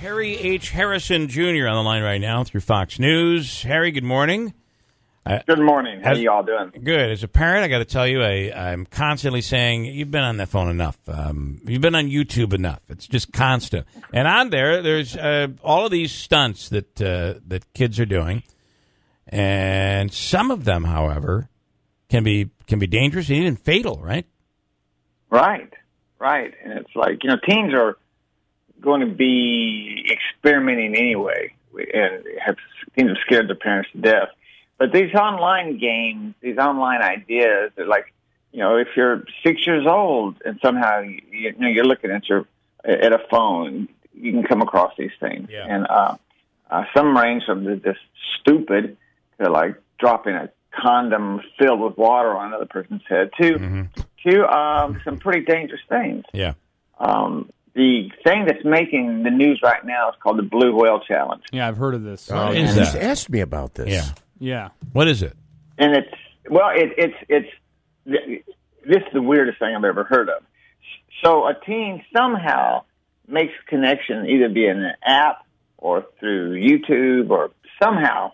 Harry H. Harrison Jr. on the line right now through Fox News. Harry, good morning. Good morning. How are you all doing? Good. As a parent, I got to tell you, I'm constantly saying, you've been on that phone enough. You've been on YouTube enough. It's just constant. And on there's all of these stunts that kids are doing. And some of them, however, can be dangerous and even fatal, right? Right. And it's like, teens are going to be experimenting anyway, and teens have scared their parents to death. But these online games, these online ideas, they're like, if you're 6 years old and somehow you're looking at a phone, you can come across these things. Yeah. And some range from this stupid to like dropping a condom filled with water on another person's head to some pretty dangerous things. Yeah. The thing that's making the news right now is called the Blue Whale Challenge. Yeah, I've heard of this. Oh, is He's that? asked me about this. Yeah. What is it? And this is the weirdest thing I've ever heard of. So a teen somehow makes a connection either via an app or through YouTube or somehow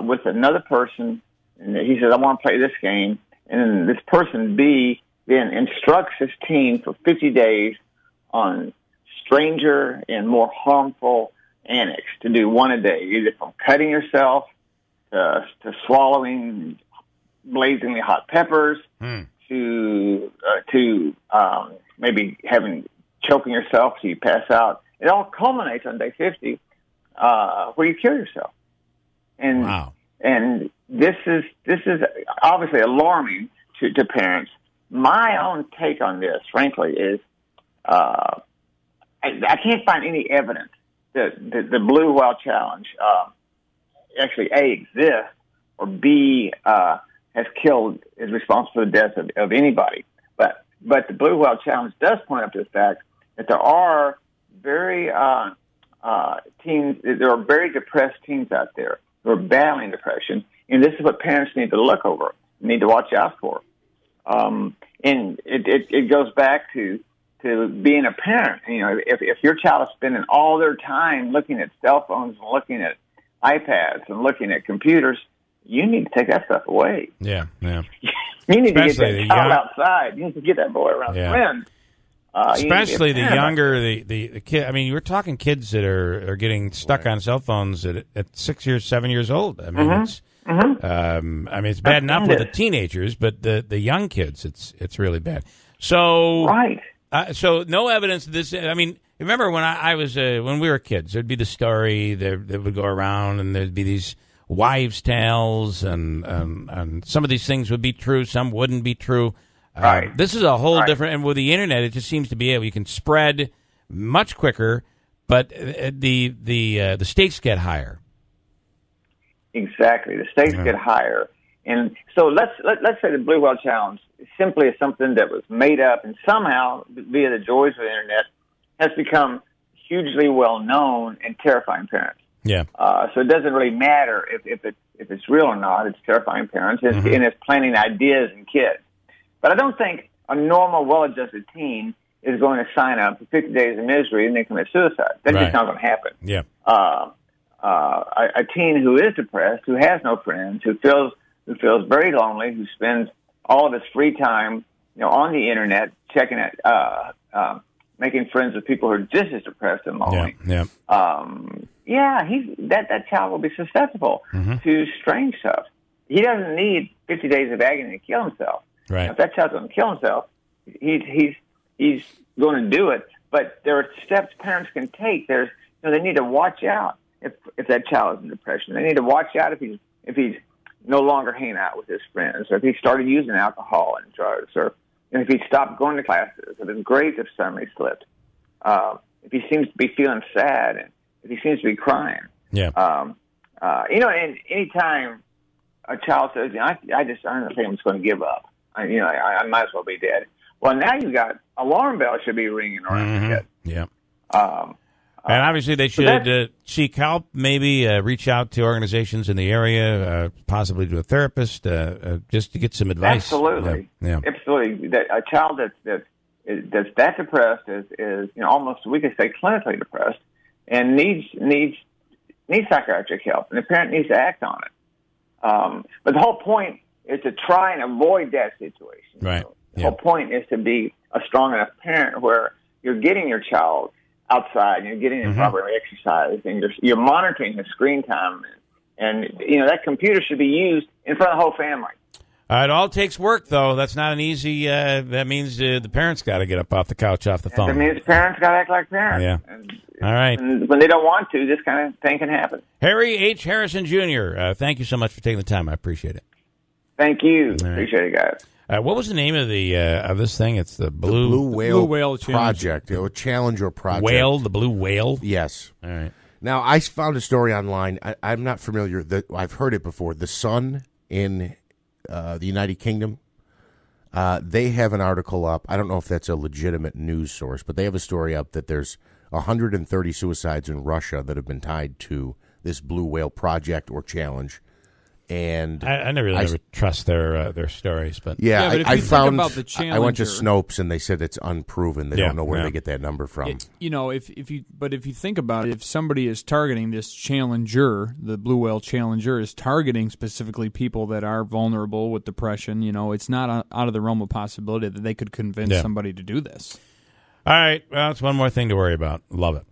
with another person, and he says, I want to play this game. And then this person, B, then instructs his teen for 50 days on stranger and more harmful antics to do one a day, either from cutting yourself to swallowing blazingly hot peppers to maybe choking yourself so you pass out. It all culminates on day 50 where you kill yourself. And wow. And this is obviously alarming to parents. My own take on this, frankly, is I can't find any evidence that the Blue Whale Challenge actually A, exists, or B, is responsible for the death of anybody. But the Blue Whale Challenge does point up to the fact that there are very depressed teens out there who are battling depression, and this is what parents need to look over, need to watch out for. And it goes back to being a parent. If your child is spending all their time looking at cell phones and looking at iPads and looking at computers, you need to take that stuff away. Yeah. You need Especially to get that child outside. You need to get that boy around friends. Especially the younger, the kid. I mean, we're talking kids that are getting stuck on cell phones at 6 years, 7 years old. I mean, it's bad enough with the teenagers, but the young kids, it's really bad. So right. So no evidence of this. I mean, remember when I was when we were kids, there'd be the story that would go around, and there'd be these wives' tales, and some of these things would be true, some wouldn't be true. Right. This is a whole different, and with the internet, it just seems to be you can spread much quicker, but the stakes get higher. Exactly, the stakes get higher, and so let's say the Blue Whale Challenge simply is something that was made up, and somehow via the joys of the internet has become hugely well known and terrifying parents. Yeah. So it doesn't really matter if it's real or not. It's terrifying parents, and it's planting ideas in kids. But I don't think a normal, well-adjusted teen is going to sign up for 50 days of misery and then commit suicide. That's just not going to happen. Yeah. A teen who is depressed, who has no friends, who feels very lonely, who spends all of his free time, on the internet, checking it, making friends with people who are just as depressed and lonely. Yeah. That child will be susceptible to strange stuff. He doesn't need 50 days of agony to kill himself. Right. If that child's going to kill himself, he's going to do it. But there are steps parents can take. They need to watch out if that child is in depression. They need to watch out if he's no longer hanging out with his friends, or if he started using alcohol and drugs, or if he stopped going to classes, if his grades have suddenly slipped, if he seems to be feeling sad, and if he seems to be crying. Yeah. And any time a child says, I don't think I'm just going to give up. I might as well be dead. Well, now you've got alarm bells should be ringing around your head. Yeah. And obviously they should seek help, maybe reach out to organizations in the area, possibly to a therapist, just to get some advice. Absolutely. Yeah. Absolutely. A child that's that depressed is almost, we could say, clinically depressed, and needs psychiatric help, and the parent needs to act on it. But the whole point is to try and avoid that situation. Right. The whole point is to be a strong enough parent where you're getting your child outside, and you're getting him proper exercise, and you're monitoring his screen time, and that computer should be used in front of the whole family. It all takes work, though. That's not an easy. That means the parents got to get up off the couch, off the phone. That means parents got to act like parents. Yeah. And, all right. And when they don't want to, this kind of thing can happen. Harry H. Harrison Jr., thank you so much for taking the time. I appreciate it. Thank you. All right. Appreciate it, guys. What was the name of the of this thing? It's the Blue Whale Project. Challenge or project. Whale, the Blue Whale? Yes. All right. Now, I found a story online. I'm not familiar. I've heard it before. The Sun in the United Kingdom, they have an article up. I don't know if that's a legitimate news source, but they have a story up that there's 130 suicides in Russia that have been tied to this Blue Whale Project or challenge. And I never trust their stories, but but if I found about the Challenger, I went to Snopes and they said it's unproven. They don't know where they get that number from. If you think about it, if somebody is targeting this Challenger, the Blue Whale Challenger is targeting specifically people that are vulnerable with depression. It's not out of the realm of possibility that they could convince somebody to do this. All right, well, it's one more thing to worry about. Love it.